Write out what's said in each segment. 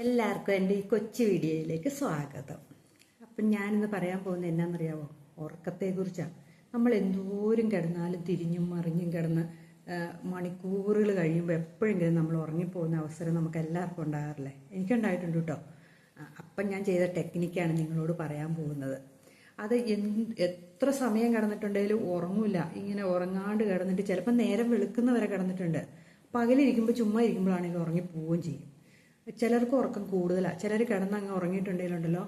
എല്ലാവർക്കും എൻ്റെ ഈ കൊച്ചു വീഡിയോയിലേക്ക് സ്വാഗതം. അപ്പം ഞാനിന്ന് പറയാൻ പോകുന്നത് എന്നാണെന്നറിയാമോ? ഉറക്കത്തെക്കുറിച്ചാണ്. നമ്മൾ എന്തോരം കിടന്നാലും തിരിഞ്ഞും മറിഞ്ഞും കിടന്ന് മണിക്കൂറുകൾ കഴിയുമ്പോൾ എപ്പോഴെങ്കിലും നമ്മൾ ഉറങ്ങിപ്പോകുന്ന അവസരം നമുക്ക് എല്ലാവർക്കും ഉണ്ടാകാറില്ലേ? എനിക്കുണ്ടായിട്ടുണ്ട് കേട്ടോ. അപ്പം ഞാൻ ചെയ്ത ടെക്നിക്കാണ് നിങ്ങളോട് പറയാൻ പോകുന്നത്. അത് എത്ര സമയം കിടന്നിട്ടുണ്ടെങ്കിലും ഉറങ്ങില്ല. ഇങ്ങനെ ഉറങ്ങാണ്ട് കിടന്നിട്ട് ചിലപ്പോൾ നേരം വെളുക്കുന്നവരെ കിടന്നിട്ടുണ്ട്. പകലിരിക്കുമ്പോൾ ചുമ്മാ ഇരിക്കുമ്പോഴാണെങ്കിലും ഉറങ്ങിപ്പോവുകയും ചെയ്യും. ചിലർക്ക് ഉറക്കം കൂടുതലാണ്. ചിലർ കിടന്നങ്ങ് ഉറങ്ങിയിട്ടുണ്ടെങ്കിലുണ്ടല്ലോ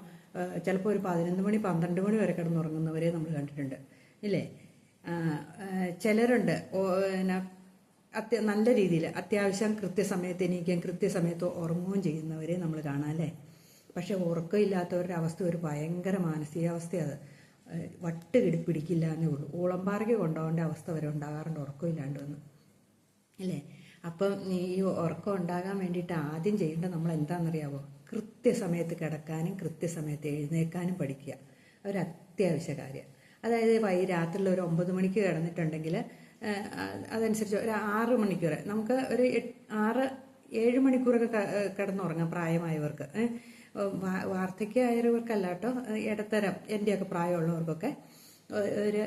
ചിലപ്പോൾ ഒരു 11 മണി 12 മണി വരെ കിടന്നുറങ്ങുന്നവരെ നമ്മൾ കണ്ടിട്ടുണ്ട് ഇല്ലേ? ചിലരുണ്ട് നല്ല രീതിയിൽ അത്യാവശ്യം കൃത്യസമയത്ത് എണീക്കുകയും കൃത്യസമയത്ത് ഉറങ്ങുകയും ചെയ്യുന്നവരെ നമ്മൾ കാണാം അല്ലേ? പക്ഷെ ഉറക്കമില്ലാത്തവരുടെ അവസ്ഥ ഒരു ഭയങ്കര മാനസികാവസ്ഥയാണ്. വട്ട് പിടിക്കില്ല എന്നേ ഉള്ളൂ. ഊളംപാറയ്ക്ക് കൊണ്ടുപോകേണ്ട അവസ്ഥ വരെ ഉണ്ടാകാറുണ്ട് ഉറക്കമില്ലാണ്ട് വന്ന് അല്ലേ? അപ്പം ഈ ഉറക്കം ഉണ്ടാകാൻ വേണ്ടിയിട്ട് ആദ്യം ചെയ്യേണ്ടത് നമ്മൾ എന്താണെന്നറിയാമോ? കൃത്യസമയത്ത് കിടക്കാനും കൃത്യസമയത്ത് എഴുന്നേൽക്കാനും പഠിക്കുക. ഒരു അത്യാവശ്യ കാര്യം. അതായത് രാത്രിയിൽ ഒരു 9 മണിക്ക് കിടന്നിട്ടുണ്ടെങ്കിൽ അതനുസരിച്ച് ഒരു 6 മണിക്കൂർ, നമുക്ക് ഒരു 6-7 മണിക്കൂറൊക്കെ കിടന്നുറങ്ങാം പ്രായമായവർക്ക്. വാർദ്ധക്യമായവർക്കല്ല കേട്ടോ, ഇടത്തരം എൻ്റെയൊക്കെ പ്രായമുള്ളവർക്കൊക്കെ ഒരു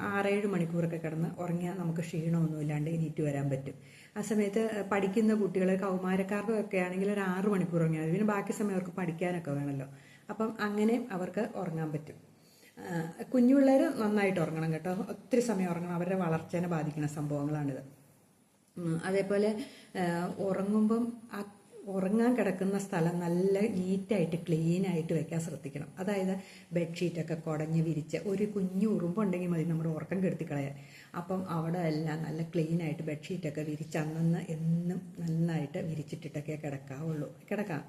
6-7 മണിക്കൂറൊക്കെ കിടന്ന് ഉറങ്ങിയാൽ നമുക്ക് ക്ഷീണമൊന്നും ഇല്ലാണ്ട് എണീറ്റ് വരാൻ പറ്റും. ആ സമയത്ത് പഠിക്കുന്ന കുട്ടികൾ കൗമാരക്കാർക്കൊക്കെ ആണെങ്കിൽ ഒരു 6 മണിക്കൂർ ഉറങ്ങിയാൽ പിന്നെ ബാക്കി സമയം അവർക്ക് പഠിക്കാനൊക്കെ വേണമല്ലോ. അപ്പം അങ്ങനെ അവർക്ക് ഉറങ്ങാൻ പറ്റും. കുഞ്ഞു പിള്ളേർ നന്നായിട്ട് ഉറങ്ങണം കേട്ടോ, ഒത്തിരി സമയം ഉറങ്ങണം. അവരുടെ വളർച്ചേനെ ബാധിക്കുന്ന സംഭവങ്ങളാണിത്. അതേപോലെ ഉറങ്ങുമ്പം ഉറങ്ങാൻ കിടക്കുന്ന സ്ഥലം നല്ല നീറ്റായിട്ട് ക്ലീനായിട്ട് വെക്കാൻ ശ്രദ്ധിക്കണം. അതായത് ബെഡ്ഷീറ്റൊക്കെ കുടഞ്ഞ് വിരിച്ച് ഒരു കുഞ്ഞു ഉറുമ്പുണ്ടെങ്കിൽ മതി നമ്മുടെ ഉറക്കം കെടുത്തി കളയാൻ. അപ്പം അവിടെ എല്ലാം നല്ല ക്ലീനായിട്ട് ബെഡ്ഷീറ്റൊക്കെ വിരിച്ച് അന്നന്ന് എന്നും നന്നായിട്ട് വിരിച്ചിട്ടിട്ടൊക്കെ കിടക്കാം.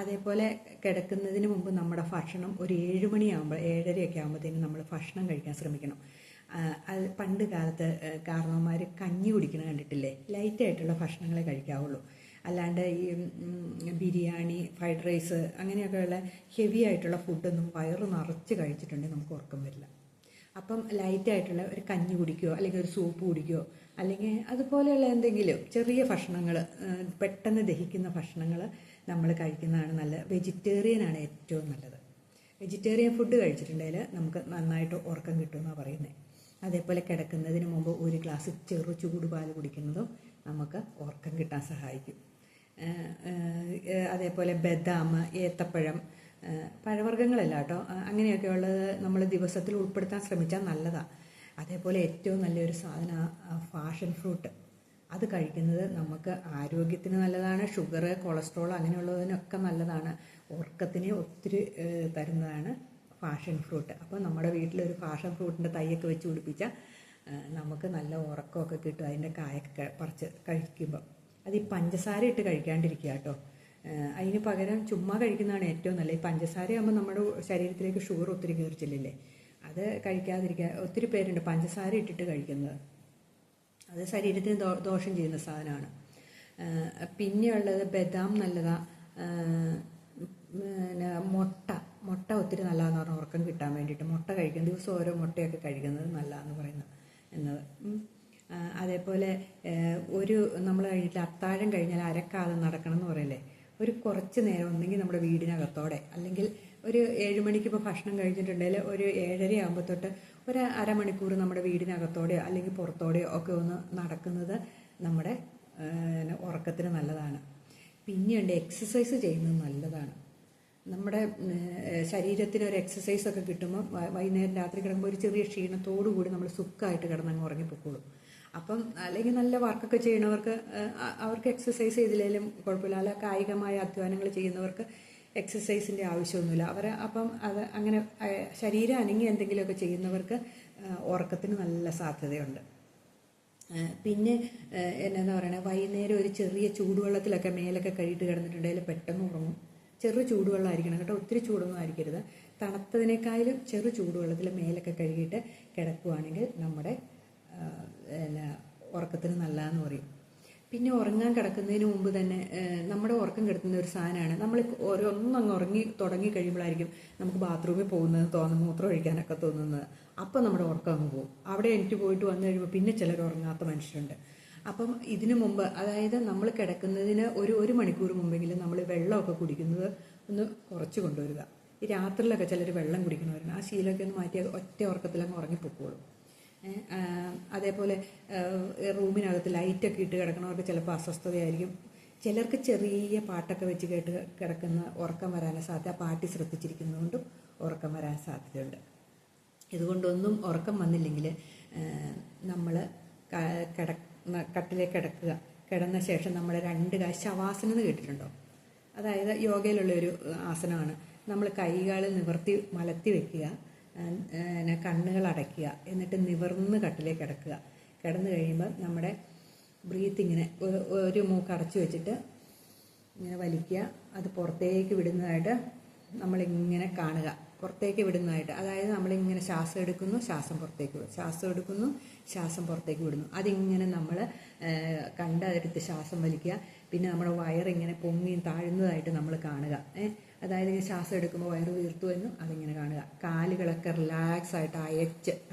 അതേപോലെ കിടക്കുന്നതിന് മുമ്പ് നമ്മുടെ ഭക്ഷണം ഒരു 7 മണിയാകുമ്പോൾ 7:30 ആകുമ്പോഴത്തേനും നമ്മൾ ഭക്ഷണം കഴിക്കാൻ ശ്രമിക്കണം. അത് പണ്ട് കാലത്ത് കാരണവന്മാർ കഞ്ഞി കുടിക്കണം കണ്ടിട്ടില്ലേ? ലൈറ്റായിട്ടുള്ള ഭക്ഷണങ്ങളെ കഴിക്കാവുള്ളൂ. അല്ലാണ്ട് ഈ ബിരിയാണി, ഫ്രൈഡ് റൈസ് അങ്ങനെയൊക്കെയുള്ള ഹെവി ആയിട്ടുള്ള ഫുഡൊന്നും വയറ് നിറച്ച് കഴിച്ചിട്ടുണ്ടെങ്കിൽ നമുക്ക് ഉറക്കം വരില്ല. അപ്പം ലൈറ്റായിട്ടുള്ള ഒരു കഞ്ഞി കുടിക്കുകയോ അല്ലെങ്കിൽ ഒരു സൂപ്പ് കുടിക്കുകയോ അല്ലെങ്കിൽ അതുപോലെയുള്ള എന്തെങ്കിലും ചെറിയ ഭക്ഷണങ്ങൾ, പെട്ടെന്ന് ദഹിക്കുന്ന ഭക്ഷണങ്ങൾ നമ്മൾ കഴിക്കുന്നതാണ് നല്ലത്. വെജിറ്റേറിയനാണ് ഏറ്റവും നല്ലത്. വെജിറ്റേറിയൻ ഫുഡ് കഴിച്ചിട്ടുണ്ടെങ്കിൽ നമുക്ക് നന്നായിട്ട് ഉറക്കം കിട്ടുമെന്നാണ് പറയുന്നത്. അതേപോലെ കിടക്കുന്നതിന് മുമ്പ് ഒരു ഗ്ലാസ് ചൂടുപാൽ കുടിക്കുന്നതും നമുക്ക് ഉറക്കം കിട്ടാൻ സഹായിക്കും. അതേപോലെ ബദാം, ഏത്തപ്പഴം, പഴവർഗ്ഗങ്ങളല്ല കേട്ടോ, അങ്ങനെയൊക്കെ ഉള്ളത് നമ്മൾ ദിവസത്തിൽ ഉൾപ്പെടുത്താൻ ശ്രമിച്ചാൽ നല്ലതാണ്. അതേപോലെ ഏറ്റവും നല്ലൊരു സാധനം പാഷൻ ഫ്രൂട്ട്. അത് കഴിക്കുന്നത് നമുക്ക് ആരോഗ്യത്തിന് നല്ലതാണ്. ഷുഗർ, കൊളസ്ട്രോൾ അങ്ങനെയുള്ളതിനൊക്കെ നല്ലതാണ്. ഉറക്കത്തിന് ഒത്തിരി തരുന്നതാണ് പാഷൻ ഫ്രൂട്ട്. അപ്പോൾ നമ്മുടെ വീട്ടിലൊരു പാഷൻ ഫ്രൂട്ടിൻ്റെ തൈയൊക്കെ വെച്ച് പിടിപ്പിച്ചാൽ നമുക്ക് നല്ല ഉറക്കമൊക്കെ കിട്ടും. അതിൻ്റെ കായൊക്കെ പറിച്ച് കഴിക്കുമ്പോൾ അത് ഈ പഞ്ചസാര ഇട്ട് കഴിക്കാണ്ടിരിക്കുക കേട്ടോ. അതിന് പകരം ചുമ്മാ കഴിക്കുന്നതാണ് ഏറ്റവും നല്ലത്. ഈ പഞ്ചസാരയാകുമ്പോൾ നമ്മുടെ ശരീരത്തിലേക്ക് ഷുഗർ ഒത്തിരി കയറിച്ചില്ലേ, അത് കഴിക്കാതിരിക്കുക. ഒത്തിരി പേരുണ്ട് പഞ്ചസാര ഇട്ടിട്ട് കഴിക്കുന്നത്. അത് ശരീരത്തിന് ദോഷം ചെയ്യുന്ന സാധനമാണ്. പിന്നെയുള്ളത് ബദാം നല്ലതാണ്. പിന്നെ മുട്ട ഒത്തിരി നല്ലതെന്ന് പറഞ്ഞാൽ ഉറക്കം കിട്ടാൻ വേണ്ടിയിട്ട് മുട്ട കഴിക്കുന്നത്, ദിവസം ഓരോ മുട്ടയൊക്കെ കഴിക്കുന്നത് നല്ലതെന്ന് പറയുന്നത് എന്നത്. അതേപോലെ നമ്മൾ കഴിഞ്ഞിട്ട് അത്താഴം കഴിഞ്ഞാൽ അരക്കാതെ നടക്കണം എന്ന് പറയല്ലേ, ഒരു കുറച്ച് നേരം ഒന്നെങ്കിൽ നമ്മുടെ വീടിനകത്തോടെ അല്ലെങ്കിൽ ഒരു 7 മണിക്ക് ഇപ്പോൾ ഭക്ഷണം കഴിച്ചിട്ടുണ്ടെങ്കിൽ ഒരു 7:30 ആകുമ്പോൾ തൊട്ട് ഒരു അരമണിക്കൂർ നമ്മുടെ വീടിനകത്തോടെയോ അല്ലെങ്കിൽ പുറത്തോടെയോ ഒക്കെ ഒന്ന് നടക്കുന്നത് നമ്മുടെ ഉറക്കത്തിന് നല്ലതാണ്. പിന്നെയുണ്ട് എക്സസൈസ് ചെയ്യുന്നത് നല്ലതാണ്. നമ്മുടെ ശരീരത്തിന് ഒരു എക്സസൈസൊക്കെ കിട്ടുമ്പോൾ വൈകുന്നേരം രാത്രി കിടക്കുമ്പോൾ ഒരു ചെറിയ ക്ഷീണത്തോടു കൂടി നമ്മൾ സുഖമായിട്ട് കിടന്നങ്ങ് ഉറങ്ങിപ്പോക്കോളും. അപ്പം അല്ലെങ്കിൽ നല്ല വർക്കൊക്കെ ചെയ്യണവർക്ക് അവർക്ക് എക്സസൈസ് ചെയ്തില്ലെങ്കിലും കുഴപ്പമില്ല. അല്ല കായികമായ അധ്വാനങ്ങൾ ചെയ്യുന്നവർക്ക് എക്സസൈസിൻ്റെ ആവശ്യമൊന്നുമില്ല. അപ്പം അത് അങ്ങനെ ശരീരം അനങ്ങി എന്തെങ്കിലുമൊക്കെ ചെയ്യുന്നവർക്ക് ഉറക്കത്തിന് നല്ല സാധ്യതയുണ്ട്. പിന്നെ എന്നാ പറയണത്, വൈകുന്നേരം ഒരു ചെറിയ ചൂടുവെള്ളത്തിലൊക്കെ മേലൊക്കെ കഴുകിയിട്ട് കിടന്നിട്ടുണ്ടെങ്കിൽ പെട്ടെന്ന് ഉറങ്ങും. ചെറു ചൂടുവെള്ളമായിരിക്കണം കേട്ടോ, ഒത്തിരി ചൂടൊന്നും ആയിരിക്കരുത്. തണുത്തതിനേക്കാളും ചെറു ചൂടുവെള്ളത്തിൽ മേലൊക്കെ കഴുകിയിട്ട് കിടക്കുകയാണെങ്കിൽ നമ്മുടെ ഉറക്കത്തിന് നല്ലതെന്ന് പറയും. പിന്നെ ഉറങ്ങാൻ കിടക്കുന്നതിന് മുമ്പ് തന്നെ നമ്മുടെ ഉറക്കം കിടത്തുന്ന ഒരു സാധനമാണ്, നമ്മൾ ഒന്നങ്ങ് ഉറങ്ങി തുടങ്ങി കഴിയുമ്പോഴായിരിക്കും നമുക്ക് ബാത്റൂമിൽ പോകുന്നത് തോന്നുന്നത്, മൂത്രം ഒഴിക്കാനൊക്കെ തോന്നുന്നത്. അപ്പം നമ്മുടെ ഉറക്കം അങ്ങ് പോകും. അവിടെ എനിക്ക് പോയിട്ട് വന്നു കഴിയുമ്പോൾ പിന്നെ ചിലർ ഉറങ്ങാത്ത മനുഷ്യരുണ്ട്. അപ്പം ഇതിനു മുമ്പ്, അതായത് നമ്മൾ കിടക്കുന്നതിന് ഒരു മണിക്കൂർ മുമ്പെങ്കിലും നമ്മൾ വെള്ളമൊക്കെ കുടിക്കുന്നത് ഒന്ന് കുറച്ച് കൊണ്ടുവരിക. ഈ രാത്രിയിലൊക്കെ ചിലർ വെള്ളം കുടിക്കണവരുണ്ട്. ആ ശീലമൊക്കെ ഒന്ന് മാറ്റിയാൽ ഒറ്റ ഉറക്കത്തിലങ്ങ് ഉറങ്ങിപ്പോക്കോളും. അതേപോലെ റൂമിനകത്ത് ലൈറ്റൊക്കെ ഇട്ട് കിടക്കണവർക്ക് ചിലപ്പോൾ അസ്വസ്ഥതയായിരിക്കും. ചിലർക്ക് ചെറിയ പാട്ടൊക്കെ വെച്ച് കേട്ട് കിടക്കുന്ന ഉറക്കം വരാൻ സാധ്യത, ആ പാട്ടി ശ്രദ്ധിച്ചിരിക്കുന്നതുകൊണ്ടും ഉറക്കം വരാൻ സാധ്യതയുണ്ട്. ഇതുകൊണ്ടൊന്നും ഉറക്കം വന്നില്ലെങ്കിൽ നമ്മൾ കട്ടിലേക്ക് കിടക്കുക. കിടന്ന ശേഷം നമ്മുടെ 2 കാൽ ശവാസനം എന്ന് കേട്ടിട്ടുണ്ടോ? അതായത് യോഗയിലുള്ളൊരു ആസനമാണ്. നമ്മൾ കൈകാൽ നിവർത്തി മലത്തി വെക്കുക, കണ്ണുകൾ അടയ്ക്കുക, എന്നിട്ട് നിവർന്ന് കട്ടിലേക്ക് കിടക്കുക. കിടന്നു കഴിയുമ്പോൾ നമ്മുടെ ബ്രീത്തിങ്ങിനെ ഒരു മൂക്ക് അടച്ചു വെച്ചിട്ട് ഇങ്ങനെ വലിക്കുക. അത് പുറത്തേക്ക് വിടുന്നതായിട്ട് നമ്മളിങ്ങനെ കാണുക. പുറത്തേക്ക് വിടുന്നതായിട്ട്, അതായത് നമ്മളിങ്ങനെ ശ്വാസം എടുക്കുന്നു, ശ്വാസം പുറത്തേക്ക് വിടും, ശ്വാസം എടുക്കുന്നു, ശ്വാസം പുറത്തേക്ക് വിടുന്നു. അതിങ്ങനെ നമ്മൾ കണ്ടെടുത്ത് ശ്വാസം വലിക്കുക. പിന്നെ നമ്മുടെ വയറിങ്ങനെ പൊങ്ങിയും താഴുന്നതായിട്ട് നമ്മൾ കാണുക. അതായത് ഇങ്ങനെ ശ്വാസം എടുക്കുമ്പോൾ വയറ് വീർത്തു എന്നും അതിങ്ങനെ കാണുക. കാലുകളൊക്കെ റിലാക്സ് ആയിട്ട്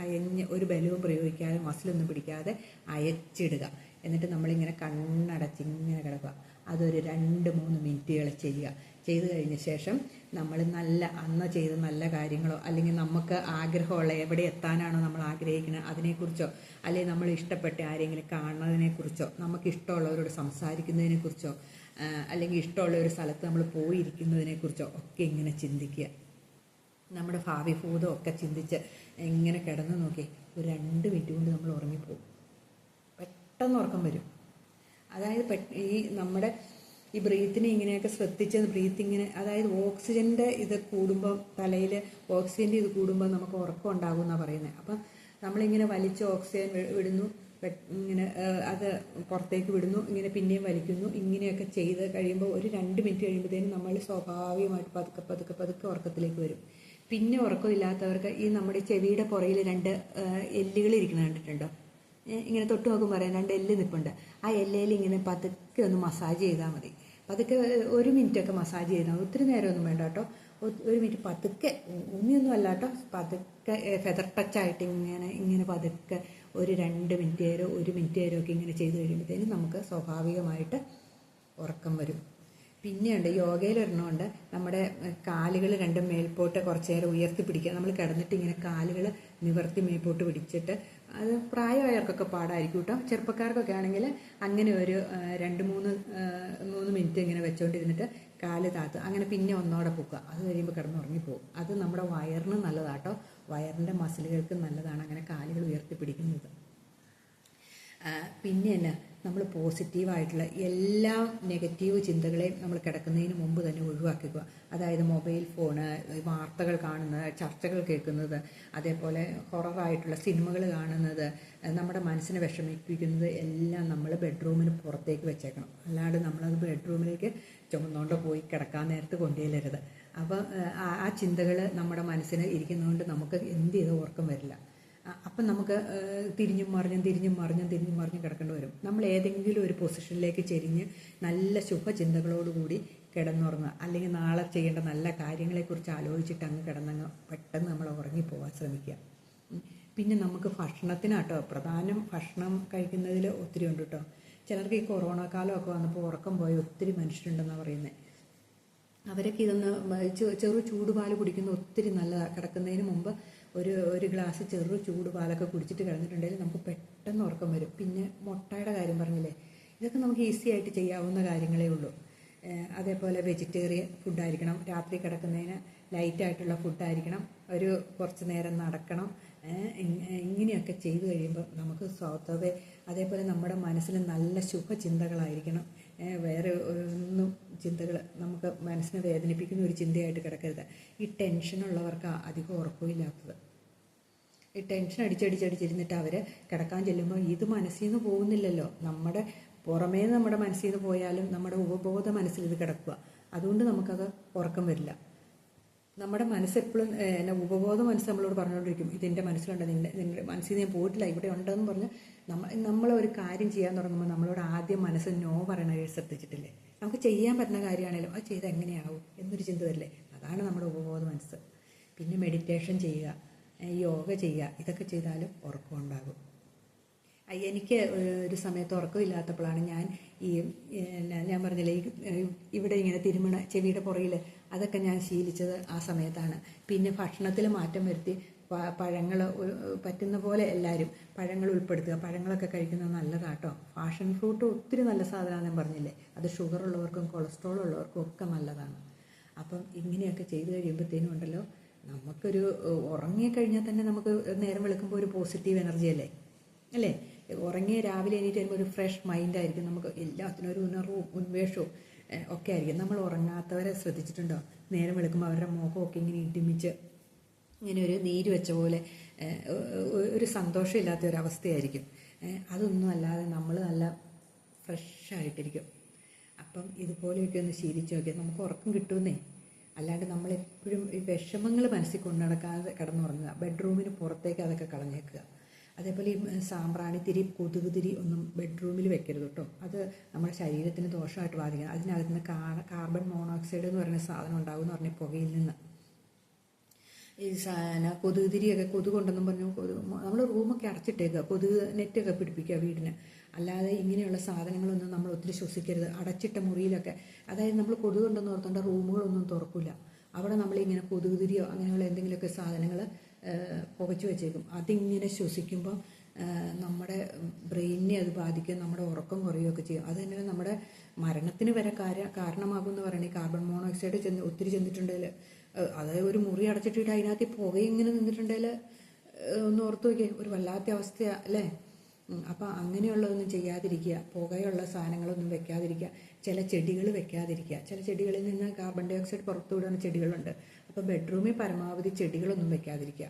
അയഞ്ഞ് ഒരു ബലവും പ്രയോഗിക്കാതെ മസിലൊന്നും പിടിക്കാതെ അയച്ചിടുക. എന്നിട്ട് നമ്മളിങ്ങനെ കണ്ണടച്ചിങ്ങനെ കിടക്കുക. അതൊരു 2-3 മിനിറ്റുകൾ ചെയ്യുക. ചെയ്തു കഴിഞ്ഞ ശേഷം നമ്മൾ അന്ന് ചെയ്ത നല്ല കാര്യങ്ങളോ, അല്ലെങ്കിൽ നമുക്ക് ആഗ്രഹമുള്ള എവിടെ എത്താനാണോ നമ്മൾ ആഗ്രഹിക്കുന്നത് അതിനെക്കുറിച്ചോ, അല്ലെങ്കിൽ നമ്മൾ ഇഷ്ടപ്പെട്ട ആരെങ്കിലും കാണുന്നതിനെക്കുറിച്ചോ, നമുക്ക് ഇഷ്ടമുള്ളവരോട് സംസാരിക്കുന്നതിനെക്കുറിച്ചോ, അല്ലെങ്കിൽ ഇഷ്ടമുള്ള ഒരു സ്ഥലത്ത് നമ്മൾ പോയിരിക്കുന്നതിനെക്കുറിച്ചോ ഒക്കെ ഇങ്ങനെ ചിന്തിക്കുക. നമ്മുടെ ഭാവി ഭൂതം ഒക്കെ ചിന്തിച്ച് ഇങ്ങനെ കിടന്നു നോക്കി ഒരു 2 മിനിറ്റ് കൊണ്ട് നമ്മൾ ഉറങ്ങിപ്പോകും. പെട്ടെന്ന് ഉറക്കം വരും. അതായത് നമ്മുടെ ഈ ബ്രീത്തിനെ ഇങ്ങനെയൊക്കെ ശ്രദ്ധിച്ച് ബ്രീത്തിങ്ങിന്, അതായത് ഓക്സിജൻ്റെ ഇത് കൂടുമ്പോൾ, തലയിൽ ഓക്സിജൻ്റെ ഇത് കൂടുമ്പോൾ നമുക്ക് ഉറക്കം ഉണ്ടാകും എന്നാണ് പറയുന്നത്. അപ്പം നമ്മളിങ്ങനെ വലിച്ച് ഓക്സിജൻ വിടുന്നു, ഇങ്ങനെ അത് പുറത്തേക്ക് വിടുന്നു, ഇങ്ങനെ പിന്നെയും വലിക്കുന്നു. ഇങ്ങനെയൊക്കെ ചെയ്ത് കഴിയുമ്പോൾ ഒരു 2 മിനിറ്റ് കഴിയുമ്പോഴത്തേനും നമ്മൾ സ്വാഭാവികമായിട്ട് പതുക്കെ പതുക്കെ പതുക്കെ ഉറക്കത്തിലേക്ക് വരും. പിന്നെ ഉറക്കമില്ലാത്തവർക്ക് ഈ നമ്മുടെ ചെവിയുടെ പുറയിൽ 2 എല്ലുകൾ ഇരിക്കണം കണ്ടിട്ടുണ്ടോ? ഇങ്ങനെ തൊട്ട് നോക്കുമ്പോൾ പറയാം 2 എല്ല് നിൽപ്പുണ്ട്. ആ എല്ലയിൽ ഇങ്ങനെ പതുക്കെ ഒന്ന് മസാജ് ചെയ്താൽ മതി. പതുക്കെ 1 മിനിറ്റൊക്കെ മസാജ് ചെയ്താൽ മതി. ഒത്തിരി നേരമൊന്നും വേണ്ട കേട്ടോ. 1 മിനിറ്റ് പതുക്കെ, ഉണ്ണിയൊന്നും അല്ല കേട്ടോ, പതുക്കെ ഫെദർ ടച്ചായിട്ട് ഇങ്ങനെ പതുക്കെ ഒരു 2 മിനിറ്റ് നേരോ 1 മിനിറ്റ് നേരോ ഒക്കെ ഇങ്ങനെ ചെയ്ത് കഴിയുമ്പോഴത്തേനും നമുക്ക് സ്വാഭാവികമായിട്ട് ഉറക്കം വരും. പിന്നെയുണ്ട് യോഗയിലൊരെണ്ണമുണ്ട്, നമ്മുടെ കാലുകൾ 2 മേൽപോട്ട് കുറച്ച് നേരം ഉയർത്തി പിടിക്കുക. നമ്മൾ കിടന്നിട്ട് ഇങ്ങനെ കാലുകൾ നിവർത്തി മേൽപോട്ട് പിടിച്ചിട്ട്, അത് പ്രായമായവർക്കൊക്കെ പാടായിരിക്കും കേട്ടോ. ചെറുപ്പക്കാർക്കൊക്കെ ആണെങ്കിൽ അങ്ങനെ ഒരു 2-3 മിനിറ്റ് ഇങ്ങനെ വെച്ചുകൊണ്ടിരുന്നിട്ട് കാല് താത്ത് അങ്ങനെ പിന്നെ ഒന്നോടെ പൊക്കുക. അത് കഴിയുമ്പോൾ കിടന്നുറങ്ങിപ്പോകും. അത് നമ്മുടെ വയറിന് നല്ലതാട്ടോ, വയറിൻ്റെ മസിലുകൾക്ക് നല്ലതാണ് അങ്ങനെ കാലുകൾ ഉയർത്തി പിടിക്കുന്നത്. പിന്നെ തന്നെ നമ്മൾ പോസിറ്റീവായിട്ടുള്ള എല്ലാ നെഗറ്റീവ് ചിന്തകളെയും നമ്മൾ കിടക്കുന്നതിന് മുമ്പ് തന്നെ ഒഴിവാക്കുക. അതായത് മൊബൈൽ ഫോണ്, വാർത്തകൾ കാണുന്നത്, ചർച്ചകൾ കേൾക്കുന്നത്, അതേപോലെ ഹൊററായിട്ടുള്ള സിനിമകൾ കാണുന്നത്, നമ്മുടെ മനസ്സിനെ വിഷമിപ്പിക്കുന്നത് എല്ലാം നമ്മൾ ബെഡ്റൂമിന് പുറത്തേക്ക് വെച്ചേക്കണം. അല്ലാണ്ട് നമ്മളത് ബെഡ്റൂമിലേക്ക് ചുമന്നുകൊണ്ട് പോയി കിടക്കാൻ നേരത്ത് കൊണ്ടുചെല്ലരുത്. അപ്പോൾ ആ ചിന്തകൾ നമ്മുടെ മനസ്സിന് ഇരിക്കുന്നതുകൊണ്ട് നമുക്ക് എന്ത് ചെയ്ത് ഉറക്കം വരില്ല. അപ്പം നമുക്ക് തിരിഞ്ഞും മറിഞ്ഞും കിടക്കേണ്ടി വരും. നമ്മൾ ഏതെങ്കിലും ഒരു പൊസിഷനിലേക്ക് ചെരിഞ്ഞ് നല്ല ശുഭചിന്തകളോടുകൂടി കിടന്നുറങ്ങുക. അല്ലെങ്കിൽ നാളെ ചെയ്യേണ്ട നല്ല കാര്യങ്ങളെക്കുറിച്ച് ആലോചിച്ചിട്ട് അങ്ങ് കിടന്നങ്ങ് പെട്ടെന്ന് നമ്മൾ ഉറങ്ങിപ്പോകാൻ ശ്രമിക്കുക. പിന്നെ നമുക്ക് ഭക്ഷണത്തിനാട്ടോ പ്രധാനം. ഭക്ഷണം കഴിക്കുന്നതിൽ ഒത്തിരി ഉണ്ട് കേട്ടോ. ചിലർക്ക് ഈ കൊറോണ കാലമൊക്കെ വന്നപ്പോൾ ഉറക്കം പോയ ഒത്തിരി മനുഷ്യരുണ്ടെന്നാണ് പറയുന്നത്. അവരൊക്കെ ഇതൊന്ന് ചെറു ചൂടുപാൽ കുടിക്കുന്ന ഒത്തിരി നല്ലതാണ്. കിടക്കുന്നതിന് മുമ്പ് ഒരു ഗ്ലാസ് ചെറു ചൂടുപാലൊക്കെ കുടിച്ചിട്ട് കിടന്നിട്ടുണ്ടെങ്കിൽ നമുക്ക് പെട്ടെന്ന് ഉറക്കം വരും. പിന്നെ മുട്ടയുടെ കാര്യം പറഞ്ഞില്ലേ, ഇതൊക്കെ നമുക്ക് ഈസി ആയിട്ട് ചെയ്യാവുന്ന കാര്യങ്ങളേ ഉള്ളൂ. അതേപോലെ വെജിറ്റേറിയൻ ഫുഡായിരിക്കണം. രാത്രി കിടക്കുന്നതിന് ലൈറ്റായിട്ടുള്ള ഫുഡായിരിക്കണം. കുറച്ച് നേരം നടക്കണം. ഇങ്ങനെയൊക്കെ ചെയ്തു കഴിയുമ്പോൾ നമുക്ക് സ്വതവേ, അതേപോലെ നമ്മുടെ മനസ്സിൽ നല്ല ശുഭചിന്തകളായിരിക്കണം. വേറെ ഒന്നും ചിന്തകൾ നമുക്ക് മനസ്സിനെ വേദനിപ്പിക്കുന്ന ഒരു ചിന്തയായിട്ട് കിടക്കരുത്. ഈ ടെൻഷനുള്ളവർക്ക് അധികം ഉറക്കമില്ലാത്തത്. ഈ ടെൻഷൻ അടിച്ചടിച്ചിരുന്നിട്ട് അവർ കിടക്കാൻ ചെല്ലുമ്പോൾ ഇത് മനസ്സിൽ നിന്ന് പോകുന്നില്ലല്ലോ. നമ്മുടെ പുറമേ നമ്മുടെ മനസ്സിൽ നിന്ന് പോയാലും നമ്മുടെ ഉപബോധ മനസ്സിൽ ഇത് കിടക്കുക. അതുകൊണ്ട് നമുക്കത് ഉറക്കം വരില്ല. നമ്മുടെ മനസ്സെപ്പോഴും ഉപബോധ മനസ്സ് നമ്മളോട് പറഞ്ഞുകൊണ്ടിരിക്കും, ഇതിൻ്റെ മനസ്സിലുണ്ട്, നിൻ്റെ മനസ്സിൽ ഞാൻ പോയിട്ടില്ല, ഇവിടെ ഉണ്ടെന്ന് പറഞ്ഞ് നമ്മൾ ഒരു കാര്യം ചെയ്യാൻ തുടങ്ങുമ്പോൾ നമ്മളോട് ആദ്യം മനസ്സ് നോ പറയണത് ശ്രദ്ധിച്ചിട്ടില്ലേ? നമുക്ക് ചെയ്യാൻ പറ്റുന്ന കാര്യമാണെങ്കിലും അത് ചെയ്ത് എങ്ങനെയാവും എന്നൊരു ചിന്ത വരില്ലേ? അതാണ് നമ്മുടെ ഉപബോധ മനസ്സ്. പിന്നെ മെഡിറ്റേഷൻ ചെയ്യുക, യോഗ ചെയ്യുക, ഇതൊക്കെ ചെയ്താലും ഉറക്കം ഉണ്ടാകും. എനിക്ക് ഒരു സമയത്ത് ഉറക്കമില്ലാത്തപ്പോഴാണ് ഞാൻ ഈ ഞാൻ പറഞ്ഞില്ലേ ഇവിടെ ഇങ്ങനെ തിരുമണ ചെവിയുടെ പുറകിൽ അതൊക്കെ ഞാൻ ശീലിച്ചത് ആ സമയത്താണ്. പിന്നെ ഭക്ഷണത്തിൽ മാറ്റം വരുത്തി പഴങ്ങൾ പറ്റുന്ന പോലെ എല്ലാവരും പഴങ്ങൾ ഉൾപ്പെടുത്തുക. പഴങ്ങളൊക്കെ കഴിക്കുന്നത് നല്ലതാട്ടോ. പാഷൻ ഫ്രൂട്ട് ഒത്തിരി നല്ല സാധനമാണ് ഞാൻ പറഞ്ഞില്ലേ. അത് ഷുഗർ ഉള്ളവർക്കും കൊളസ്ട്രോൾ ഉള്ളവർക്കും ഒക്കെ നല്ലതാണ്. അപ്പം ഇങ്ങനെയൊക്കെ ചെയ്ത് കഴിയുമ്പോഴത്തേനും ഉണ്ടല്ലോ, നമുക്കൊരു ഉറങ്ങിക്കഴിഞ്ഞാൽ തന്നെ നമുക്ക് നേരം വെളുക്കുമ്പോൾ ഒരു പോസിറ്റീവ് എനർജി അല്ലേ. ഉറങ്ങിയ രാവിലെ എണീറ്റ് വരുമ്പോൾ ഒരു ഫ്രഷ് മൈൻഡായിരിക്കും. നമുക്ക് എല്ലാത്തിനും ഒരു ഉണർവും ഉന്മേഷവും ഒക്കെ ആയിരിക്കും. നമ്മൾ ഉറങ്ങാത്തവരെ ശ്രദ്ധിച്ചിട്ടുണ്ടോ? നേരം വെളുക്കുമ്പോൾ അവരുടെ മുഖമൊക്കെ ഇങ്ങനെ ഇടിമിച്ച് ഇങ്ങനെ ഒരു നീര് വെച്ച പോലെ ഒരു സന്തോഷമില്ലാത്ത ഒരവസ്ഥയായിരിക്കും. അതൊന്നും അല്ലാതെ നമ്മൾ നല്ല ഫ്രഷായിട്ടിരിക്കും. അപ്പം ഇതുപോലെയൊക്കെ ഒന്ന് ശീലിച്ച് നോക്കിയാൽ നമുക്ക് ഉറക്കം കിട്ടുമെന്നേ. അല്ലാണ്ട് നമ്മളെപ്പോഴും ഈ വിഷമങ്ങൾ മനസ്സിൽ കൊണ്ടു നടക്കാതെ കിടന്നുറങ്ങുക. ബെഡ്റൂമിന് പുറത്തേക്ക് അതൊക്കെ കളഞ്ഞേക്കുക. അതേപോലെ ഈ സാമ്പ്രാണിത്തിരി കൊതുകുതിരി ഒന്നും ബെഡ്റൂമിൽ വെക്കരുത് കേട്ടോ. അത് നമ്മുടെ ശരീരത്തിന് ദോഷമായിട്ട് ബാധിക്കുക. അതിനകത്ത് നിന്ന് കാർബൺ മോണോക്സൈഡ് എന്ന് പറയുന്ന സാധനം ഉണ്ടാകും എന്ന് പറഞ്ഞ പുകയിൽ നിന്ന്. ഈ കൊതുകുതിരിയൊക്കെ കൊതുക് കൊണ്ടെന്നും പറഞ്ഞു നമ്മൾ റൂമൊക്കെ അടച്ചിട്ടേക്കുക. കൊതുക് നെറ്റൊക്കെ പിടിപ്പിക്കുക വീടിന്. അല്ലാതെ ഇങ്ങനെയുള്ള സാധനങ്ങളൊന്നും നമ്മൾ ഒത്തിരി ശ്വസിക്കരുത്. അടച്ചിട്ട മുറിയിലൊക്കെ, അതായത് നമ്മൾ കൊതുക് കൊണ്ടെന്ന് ഓർത്തേണ്ട റൂമുകളൊന്നും തുറക്കില്ല. അവിടെ നമ്മളിങ്ങനെ കൊതുകുതിരിയോ അങ്ങനെയുള്ള എന്തെങ്കിലുമൊക്കെ സാധനങ്ങൾ പുകച്ചു വെച്ചേക്കും. അതിങ്ങനെ ശ്വസിക്കുമ്പോൾ നമ്മുടെ ബ്രെയിനിനെ അത് ബാധിക്കും. നമ്മുടെ ഉറക്കം കുറയുകയൊക്കെ ചെയ്യും. അത് തന്നെ നമ്മുടെ മരണത്തിന് വരെ കാരണമാകും എന്ന് പറയുന്നത്. കാർബൺ മോണോക്സൈഡ് ഒത്തിരി ചെന്നിട്ടുണ്ടെങ്കിൽ, അതായത് ഒരു മുറി അടച്ചിട്ടിട്ട് അതിനകത്ത് പുകയിങ്ങനെ നിന്നിട്ടുണ്ടെങ്കിൽ ഒന്ന് ഓർത്ത് നോക്കിയേ, ഒരു വല്ലാത്ത അവസ്ഥയാണ് അല്ലേ. അപ്പം അങ്ങനെയുള്ളതൊന്നും ചെയ്യാതിരിക്കുക. പുകയുള്ള സാധനങ്ങളൊന്നും വെക്കാതിരിക്കുക. ചില ചെടികൾ വെക്കാതിരിക്കുക. ചില ചെടികളിൽ നിന്ന് കാർബൺ ഡൈ ഓക്സൈഡ് പുറത്തു വിടുന്ന ചെടികളുണ്ട്. അപ്പോൾ ബെഡ്റൂമിൽ പരമാവധി ചെടികളൊന്നും വെക്കാതിരിക്കുക.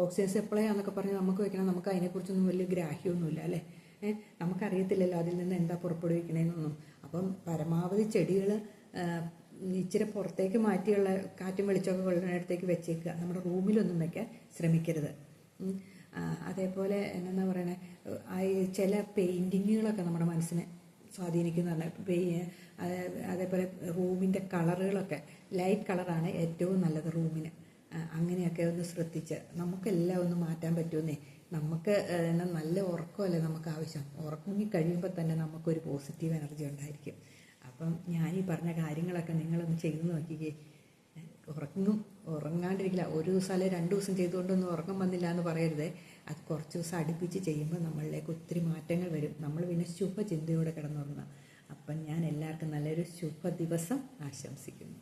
ഓക്സിജൻ സപ്ലൈ ആണെന്നൊക്കെ പറഞ്ഞ് നമുക്ക് വെക്കണം. നമുക്ക് അതിനെക്കുറിച്ചൊന്നും വലിയ ഗ്രാഹ്യമൊന്നുമില്ല അല്ലേ. നമുക്കറിയത്തില്ലല്ലോ അതിൽ നിന്ന് എന്താ പുറപ്പെടുവിക്കണേന്നൊന്നും. അപ്പം പരമാവധി ചെടികൾ ഇച്ചിരി പുറത്തേക്ക് മാറ്റിയുള്ള കാറ്റും വെളിച്ചമൊക്കെ കൊള്ളുന്നിടത്തേക്ക് വെച്ചേക്കുക. നമ്മുടെ റൂമിലൊന്നും വെക്കാൻ ശ്രമിക്കരുത്. അതേപോലെ എന്നാ പറയണേ, ചില പെയിൻറ്റിങ്ങുകളൊക്കെ നമ്മുടെ മനസ്സിനെ സ്വാധീനിക്കുന്നതാണ്. അതേപോലെ റൂമിൻ്റെ കളറുകളൊക്കെ ലൈറ്റ് കളറാണ് ഏറ്റവും നല്ലത് റൂമിന്. അങ്ങനെയൊക്കെ ഒന്ന് ശ്രദ്ധിച്ച് നമുക്കെല്ലാം ഒന്ന് മാറ്റാൻ പറ്റുമെന്നേ. നമുക്ക് നല്ല ഉറക്കമല്ലേ നമുക്ക് ആവശ്യം. ഉറങ്ങി കഴിയുമ്പോൾ തന്നെ നമുക്കൊരു പോസിറ്റീവ് എനർജി ഉണ്ടായിരിക്കും. അപ്പം ഞാനീ പറഞ്ഞ കാര്യങ്ങളൊക്കെ നിങ്ങളൊന്ന് ചെയ്തു നോക്കിക്കേ. ഉറങ്ങാണ്ടിരിക്കില്ല. ഒരു ദിവസം അല്ലെങ്കിൽ 2 ദിവസം ചെയ്തുകൊണ്ടൊന്നും ഉറക്കം വന്നില്ല എന്ന് പറയരുത്. അത് കുറച്ച് ദിവസം അടുപ്പിച്ച് ചെയ്യുമ്പോൾ നമ്മളിലേക്ക് ഒത്തിരി മാറ്റങ്ങൾ വരും. നമ്മൾ പിന്നെ ശുഭചിന്തയോടെ കിടന്നുറങ്ങുക. അപ്പം ഞാൻ എല്ലാവർക്കും നല്ലൊരു ശുഭ ദിവസം ആശംസിക്കുന്നു.